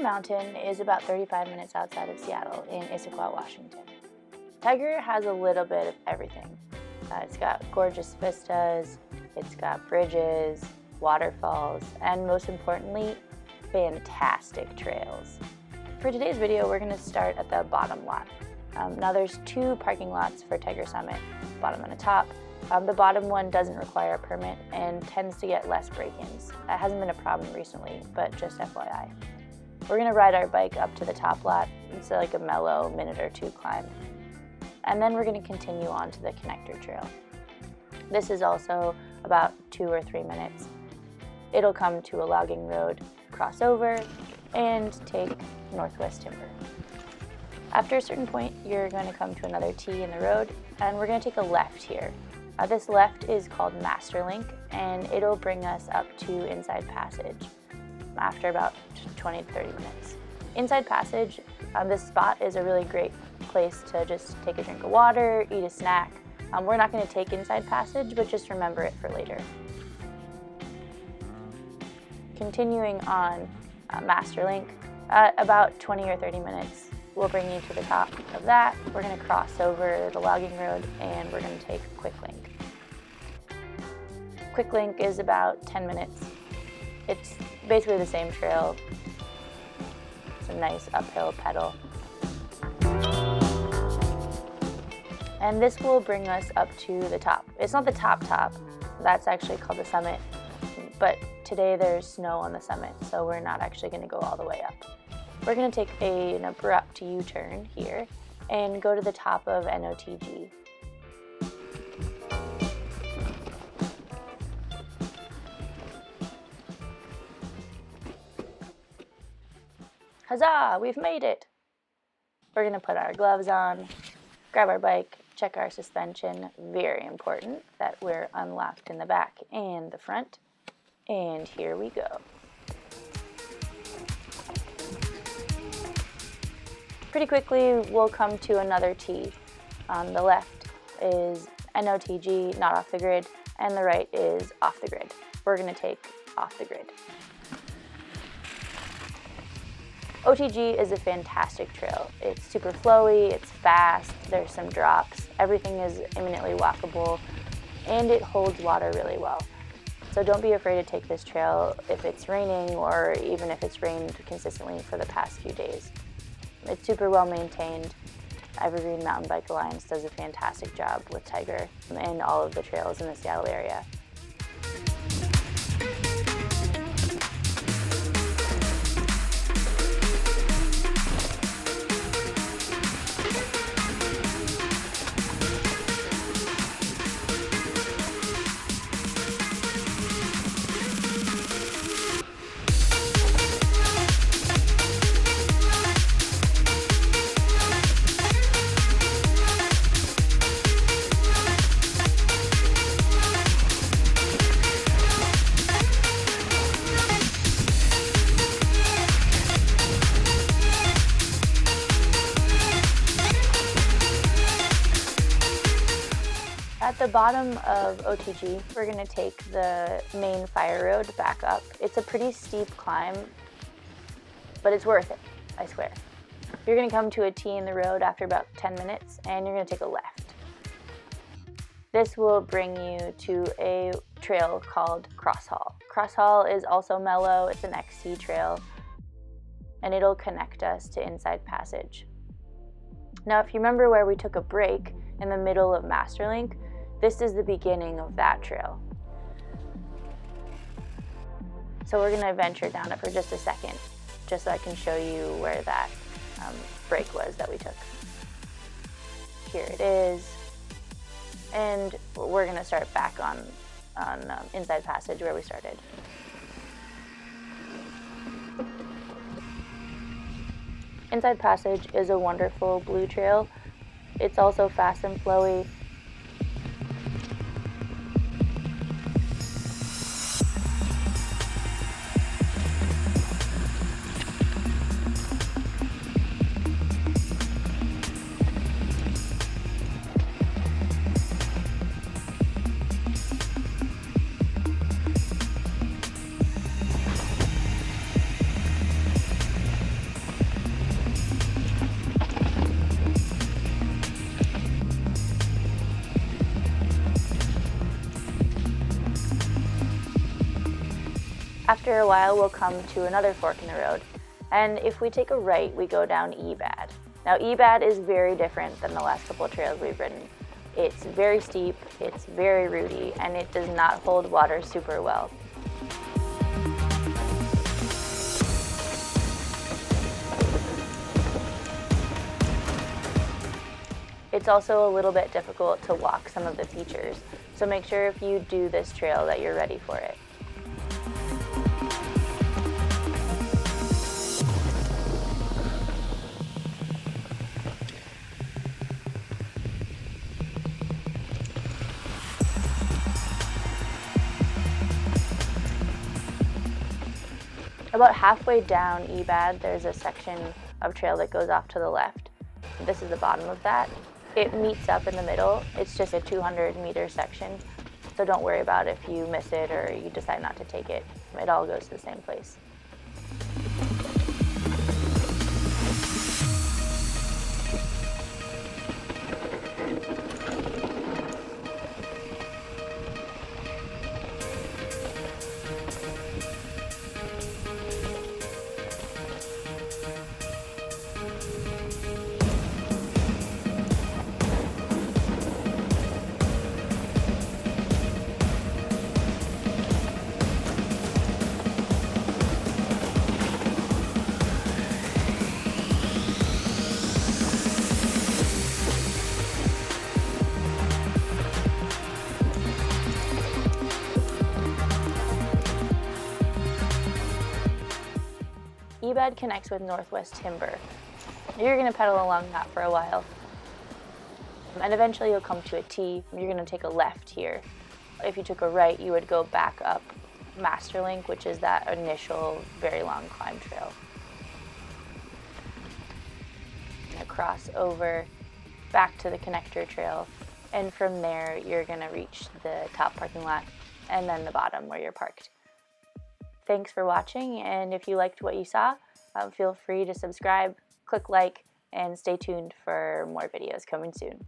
Mountain is about 35 minutes outside of Seattle in Issaquah, Washington. Tiger has a little bit of everything. It's got gorgeous vistas, it's got bridges, waterfalls, and most importantly, fantastic trails. For today's video, we're going to start at the bottom lot. Now there's two parking lots for Tiger Summit, bottom and a top. The bottom one doesn't require a permit and tends to get less break-ins. That hasn't been a problem recently, but just FYI. We're going to ride our bike up to the top lot. It's like a mellow minute or two climb. And then we're going to continue on to the connector trail. This is also about 2 or 3 minutes. It'll come to a logging road, cross over, and take Northwest Timber. After a certain point, you're going to come to another T in the road, and we're going to take a left here. This left is called Master Link, and it'll bring us up to Inside Passage after about 20 to 30 minutes. Inside Passage, this spot is a really great place to just take a drink of water, eat a snack. We're not going to take Inside Passage, but just remember it for later. Continuing on Master Link, about 20 or 30 minutes, we'll bring you to the top of that. We're going to cross over the logging road and we're going to take Quick Link. Quick Link is about 10 minutes. It's basically the same trail. It's a nice uphill pedal. And this will bring us up to the top. It's not the top, that's actually called the summit, but today there's snow on the summit, so we're not actually going to go all the way up. We're going to take an abrupt U-turn here and go to the top of NOTG. Huzzah! We've made it! We're going to put our gloves on, grab our bike, check our suspension. Very important that we're unlocked in the back and the front. And here we go. Pretty quickly, we'll come to another T. On the left is NOTG, not off the grid, and the right is off the grid. We're going to take off the grid. OTG is a fantastic trail. It's super flowy, it's fast, there's some drops, everything is imminently walkable, and it holds water really well. So don't be afraid to take this trail if it's raining or even if it's rained consistently for the past few days. It's super well maintained. Evergreen Mountain Bike Alliance does a fantastic job with Tiger and all of the trails in the Seattle area. At the bottom of OTG, we're going to take the main fire road back up. It's a pretty steep climb, but it's worth it, I swear. You're going to come to a T in the road after about 10 minutes, and you're going to take a left. This will bring you to a trail called Crosshaul. Crosshaul is also mellow, it's an XC trail, and it'll connect us to Inside Passage. Now, if you remember where we took a break in the middle of Master Link, this is the beginning of that trail. So we're going to venture down it for just a second, just so I can show you where that break was that we took. Here it is. And we're going to start back on Inside Passage where we started. Inside Passage is a wonderful blue trail. It's also fast and flowy. After a while, we'll come to another fork in the road, and if we take a right, we go down EBAD. Now EBAD is very different than the last couple of trails we've ridden. It's very steep, it's very rooty, and it does not hold water super well. It's also a little bit difficult to walk some of the features, so make sure if you do this trail that you're ready for it. About halfway down EBAD, there's a section of trail that goes off to the left. This is the bottom of that. It meets up in the middle. It's just a 200-meter section, so don't worry about if you miss it or you decide not to take it. It all goes to the same place. EBAD connects with Northwest Timber. You're going to pedal along that for a while, and eventually you'll come to a T. You're going to take a left here. If you took a right, you would go back up Masterlink, which is that initial very long climb trail. You're going to cross over back to the connector trail, and from there you're going to reach the top parking lot and then the bottom where you're parked. Thanks for watching, and if you liked what you saw, feel free to subscribe, click like, and stay tuned for more videos coming soon.